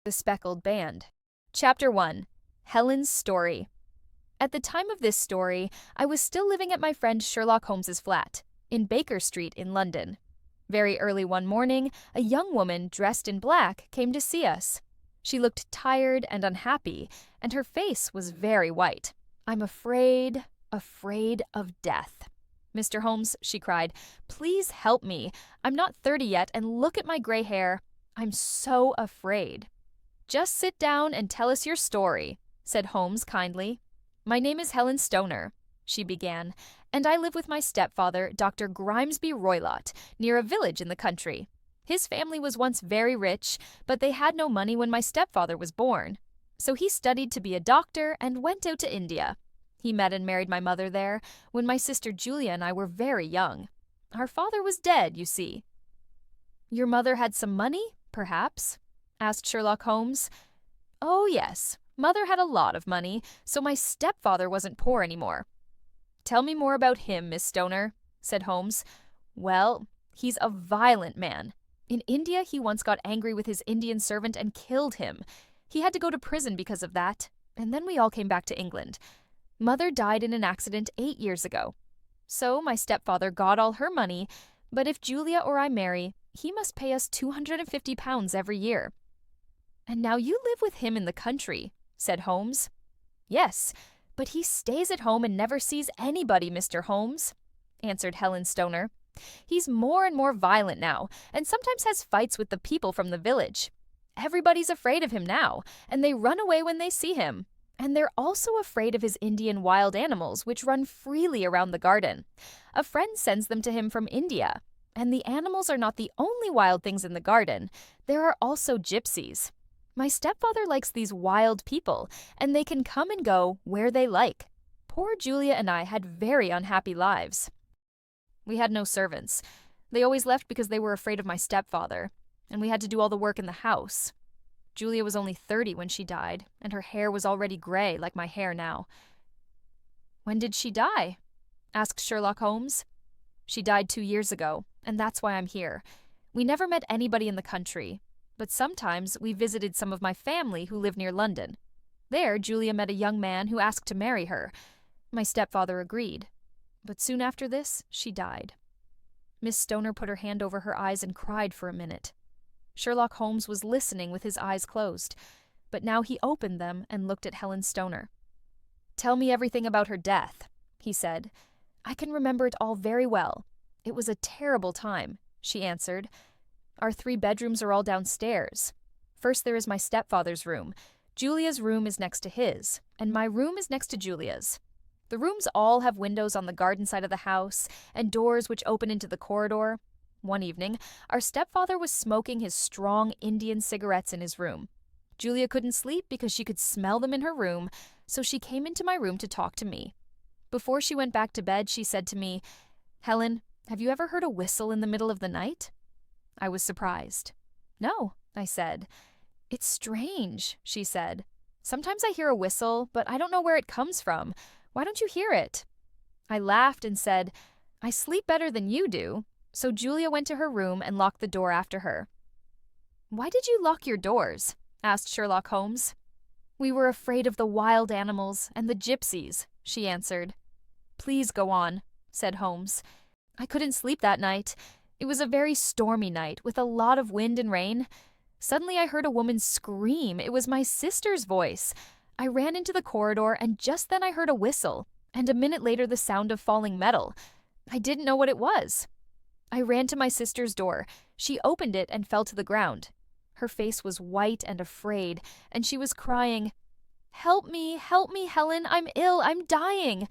The Speckled Band. Chapter 1. Helen's Story. At the time of this story, I was still living at my friend Sherlock Holmes's flat, in Baker Street in London. Very early one morning, a young woman dressed in black came to see us. She looked tired and unhappy, and her face was very white. "I'm afraid of death. Mr. Holmes," she cried, "please help me. I'm not 30 yet, and look at my gray hair. I'm so afraid." "Just sit down and tell us your story," said Holmes kindly. "My name is Helen Stoner," she began, "and I live with my stepfather, Dr. Grimesby Roylott, near a village in the country. His family was once very rich, but they had no money when my stepfather was born. So he studied to be a doctor and went out to India. He met and married my mother there when my sister Julia and I were very young. Our father was dead, you see." "Your mother had some money, perhaps?" asked Sherlock Holmes. "Oh, yes. Mother had a lot of money, so my stepfather wasn't poor anymore." "Tell me more about him, Miss Stoner," said Holmes. "Well, he's a violent man. In India, he once got angry with his Indian servant and killed him. He had to go to prison because of that, and then we all came back to England. Mother died in an accident 8 years ago. So my stepfather got all her money, but if Julia or I marry, he must pay us £250 every year." "And now you live with him in the country," said Holmes. "Yes, but he stays at home and never sees anybody, Mr. Holmes," answered Helen Stoner. "He's more and more violent now, and sometimes has fights with the people from the village. Everybody's afraid of him now, and they run away when they see him. And they're also afraid of his Indian wild animals, which run freely around the garden. A friend sends them to him from India. And the animals are not the only wild things in the garden. There are also gypsies. My stepfather likes these wild people, and they can come and go where they like. Poor Julia and I had very unhappy lives. We had no servants. They always left because they were afraid of my stepfather, and we had to do all the work in the house. Julia was only 30 when she died, and her hair was already gray like my hair now." "When did she die?" asked Sherlock Holmes. "She died 2 years ago, and that's why I'm here. We never met anybody in the country, but sometimes we visited some of my family who live near London. There, Julia met a young man who asked to marry her. My stepfather agreed. But soon after this, she died." Miss Stoner put her hand over her eyes and cried for a minute. Sherlock Holmes was listening with his eyes closed, but now he opened them and looked at Helen Stoner. "Tell me everything about her death," he said. "I can remember it all very well. It was a terrible time," she answered. "Our 3 bedrooms are all downstairs. First there is my stepfather's room. Julia's room is next to his, and my room is next to Julia's. The rooms all have windows on the garden side of the house and doors which open into the corridor. One evening, our stepfather was smoking his strong Indian cigarettes in his room. Julia couldn't sleep because she could smell them in her room, so she came into my room to talk to me. Before she went back to bed, she said to me, 'Helen, have you ever heard a whistle in the middle of the night?' I was surprised. 'No,' I said. 'It's strange,' she said. 'Sometimes I hear a whistle, but I don't know where it comes from. Why don't you hear it?' I laughed and said, 'I sleep better than you do.' So Julia went to her room and locked the door after her." "Why did you lock your doors?" asked Sherlock Holmes. "We were afraid of the wild animals and the gypsies," she answered. "Please go on," said Holmes. "I couldn't sleep that night. It was a very stormy night with a lot of wind and rain. Suddenly I heard a woman scream. It was my sister's voice. I ran into the corridor, and just then I heard a whistle, and a minute later the sound of falling metal. I didn't know what it was. I ran to my sister's door. She opened it and fell to the ground. Her face was white and afraid, and she was crying, 'Help me, Helen, I'm ill, I'm dying.'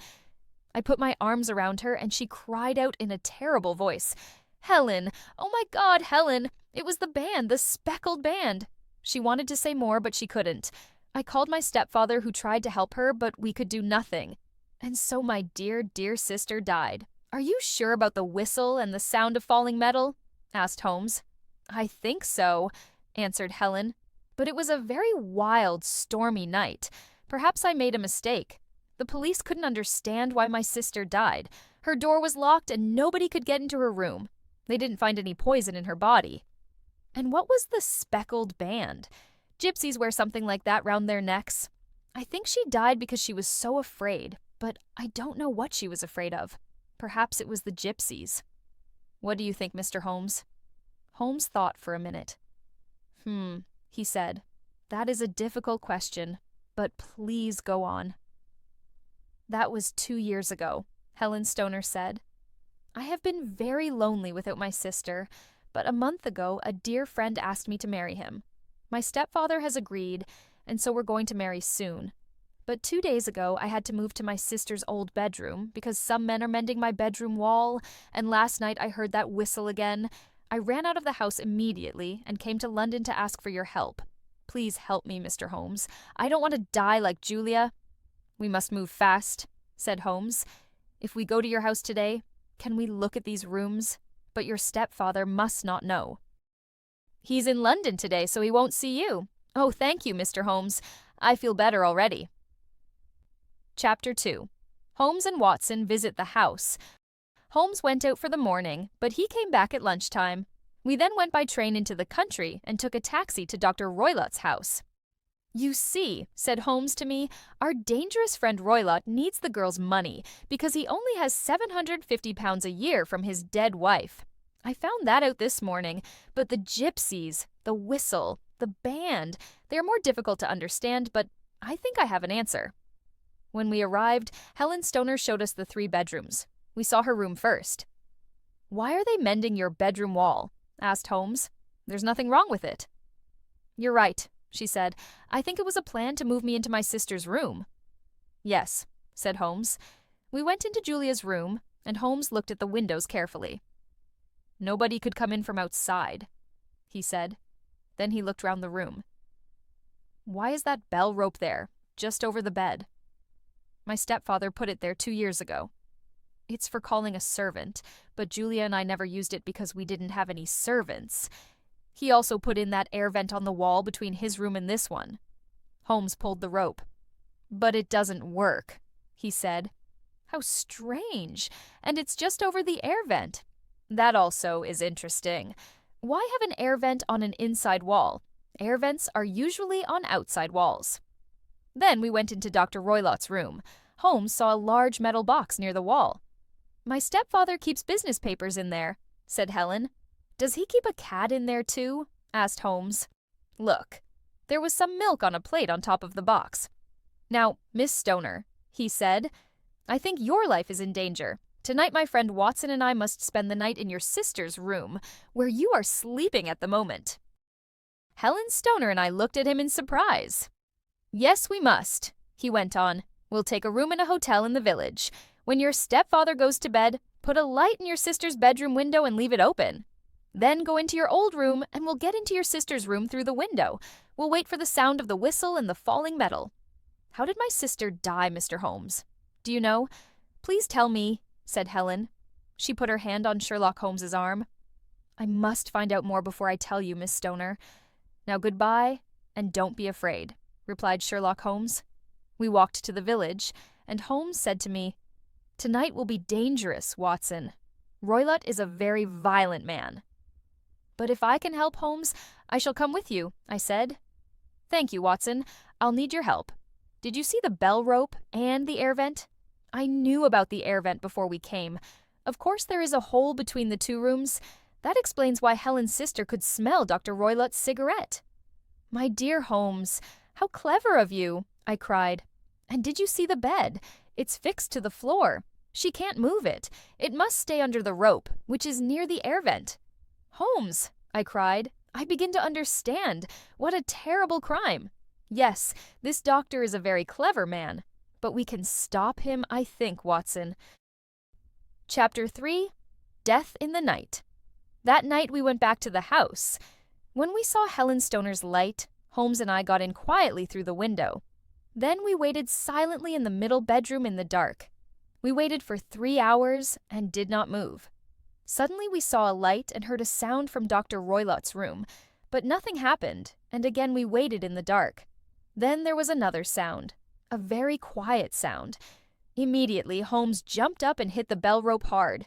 I put my arms around her, and she cried out in a terrible voice, 'Helen, oh my God, Helen, it was the band, the Speckled Band.' She wanted to say more, but she couldn't. I called my stepfather, who tried to help her, but we could do nothing. And so my dear, dear sister died." "Are you sure about the whistle and the sound of falling metal?" asked Holmes. "I think so," answered Helen. "But it was a very wild, stormy night. Perhaps I made a mistake. The police couldn't understand why my sister died. Her door was locked and nobody could get into her room. They didn't find any poison in her body." "And what was the Speckled Band? Gypsies wear something like that round their necks. I think she died because she was so afraid, but I don't know what she was afraid of. Perhaps it was the gypsies. What do you think, Mr. Holmes? Holmes thought for a minute. He said. That is a difficult question, but please go on. That was 2 years ago, Helen Stoner said. I have been very lonely without my sister, but a month ago a dear friend asked me to marry him. My stepfather has agreed, and so we're going to marry soon. But 2 days ago I had to move to my sister's old bedroom because some men are mending my bedroom wall, and last night I heard that whistle again. I ran out of the house immediately and came to London to ask for your help. Please help me, Mr. Holmes. I don't want to die like Julia. We must move fast, said Holmes. If we go to your house today, can we look at these rooms? But your stepfather must not know. He's in London today, so he won't see you. Oh, thank you, Mr. Holmes. I feel better already. Chapter 2. Holmes and Watson visit the house. Holmes went out for the morning, but he came back at lunchtime. We then went by train into the country and took a taxi to Dr. Roylott's house. You see, said Holmes to me, our dangerous friend Roylott needs the girl's money because he only has £750 a year from his dead wife. I found that out this morning, but the gypsies, the whistle, the band, they are more difficult to understand, but I think I have an answer. When we arrived, Helen Stoner showed us the 3 bedrooms. We saw her room first. Why are they mending your bedroom wall? Asked Holmes. There's nothing wrong with it. You're right, she said. I think it was a plan to move me into my sister's room. Yes, said Holmes. We went into Julia's room, and Holmes looked at the windows carefully. Nobody could come in from outside, he said. Then he looked round the room. Why is that bell rope there, just over the bed? My stepfather put it there 2 years ago. It's for calling a servant, but Julia and I never used it because we didn't have any servants. He also put in that air vent on the wall between his room and this one. Holmes pulled the rope. But it doesn't work, he said. How strange. And it's just over the air vent. That also is interesting. Why have an air vent on an inside wall? Air vents are usually on outside walls. Then we went into Dr. Roylott's room. Holmes saw a large metal box near the wall. My stepfather keeps business papers in there, said Helen. Does he keep a cat in there too? Asked Holmes. Look, there was some milk on a plate on top of the box. Now, Miss Stoner, he said, I think your life is in danger. Tonight my friend Watson and I must spend the night in your sister's room, where you are sleeping at the moment. Helen Stoner and I looked at him in surprise. Yes, we must, he went on. We'll take a room in a hotel in the village. When your stepfather goes to bed, put a light in your sister's bedroom window and leave it open. Then go into your old room and we'll get into your sister's room through the window. We'll wait for the sound of the whistle and the falling metal. How did my sister die, Mr. Holmes? Do you know? Please tell me, said Helen. She put her hand on Sherlock Holmes's arm. I must find out more before I tell you, Miss Stoner. Now goodbye, and don't be afraid, replied Sherlock Holmes. We walked to the village, and Holmes said to me, Tonight will be dangerous, Watson. Roylott is a very violent man. But if I can help, Holmes, I shall come with you, I said. Thank you, Watson. I'll need your help. Did you see the bell rope and the air vent? I knew about the air vent before we came. Of course there is a hole between the 2 rooms. That explains why Helen's sister could smell Dr. Roylott's cigarette. My dear Holmes, how clever of you, I cried. And did you see the bed? It's fixed to the floor. She can't move it. It must stay under the rope, which is near the air vent. Holmes, I cried, I begin to understand. What a terrible crime. Yes, this doctor is a very clever man. But we can stop him, I think, Watson. Chapter 3. Death in the Night. That night we went back to the house. When we saw Helen Stoner's light, Holmes and I got in quietly through the window. Then we waited silently in the middle bedroom in the dark. We waited for 3 hours and did not move. Suddenly we saw a light and heard a sound from Dr. Roylott's room, but nothing happened, and again we waited in the dark. Then there was another sound, a very quiet sound. Immediately Holmes jumped up and hit the bell rope hard.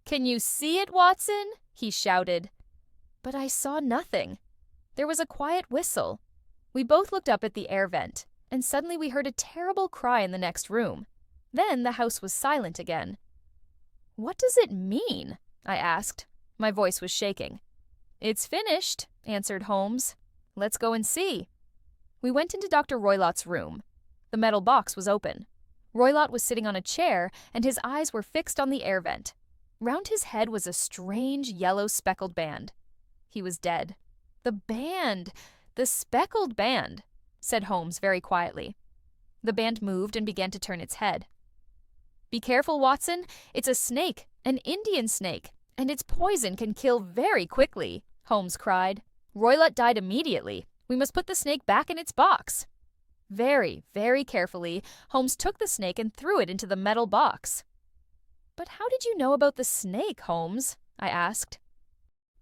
Can you see it, Watson? He shouted. But I saw nothing. There was a quiet whistle. We both looked up at the air vent, and suddenly we heard a terrible cry in the next room. Then the house was silent again. "What does it mean?" I asked. My voice was shaking. "It's finished," answered Holmes. "Let's go and see." We went into Dr. Roylott's room. The metal box was open. Roylott was sitting on a chair, and his eyes were fixed on the air vent. Round his head was a strange yellow speckled band. He was dead. "The band! The speckled band!" said Holmes very quietly. The band moved and began to turn its head. "Be careful, Watson. It's a snake, an Indian snake, and its poison can kill very quickly," Holmes cried. "Roylott died immediately. We must put the snake back in its box." Very, very carefully, Holmes took the snake and threw it into the metal box. "But how did you know about the snake, Holmes?" I asked.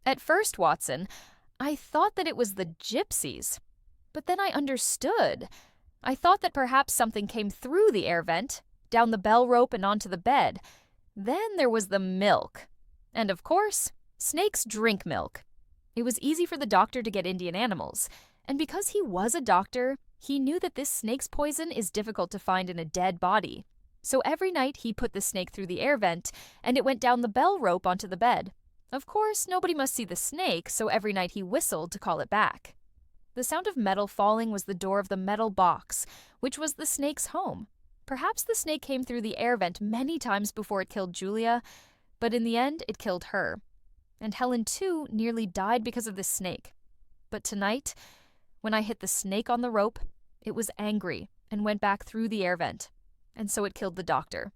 "At first, Watson, I thought that it was the gypsies. But then I understood. I thought that perhaps something came through the air vent, down the bell rope and onto the bed. Then there was the milk. And of course, snakes drink milk. It was easy for the doctor to get Indian animals. And because he was a doctor, he knew that this snake's poison is difficult to find in a dead body. So every night he put the snake through the air vent, and it went down the bell rope onto the bed. Of course, nobody must see the snake, so every night he whistled to call it back. The sound of metal falling was the door of the metal box, which was the snake's home. Perhaps the snake came through the air vent many times before it killed Julia, but in the end it killed her. And Helen, too, nearly died because of the snake. But tonight, when I hit the snake on the rope, it was angry and went back through the air vent, and so it killed the doctor.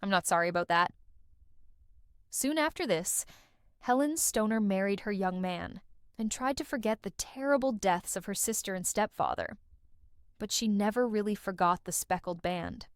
I'm not sorry about that. Soon after this, Helen Stoner married her young man and tried to forget the terrible deaths of her sister and stepfather. But she never really forgot the speckled band.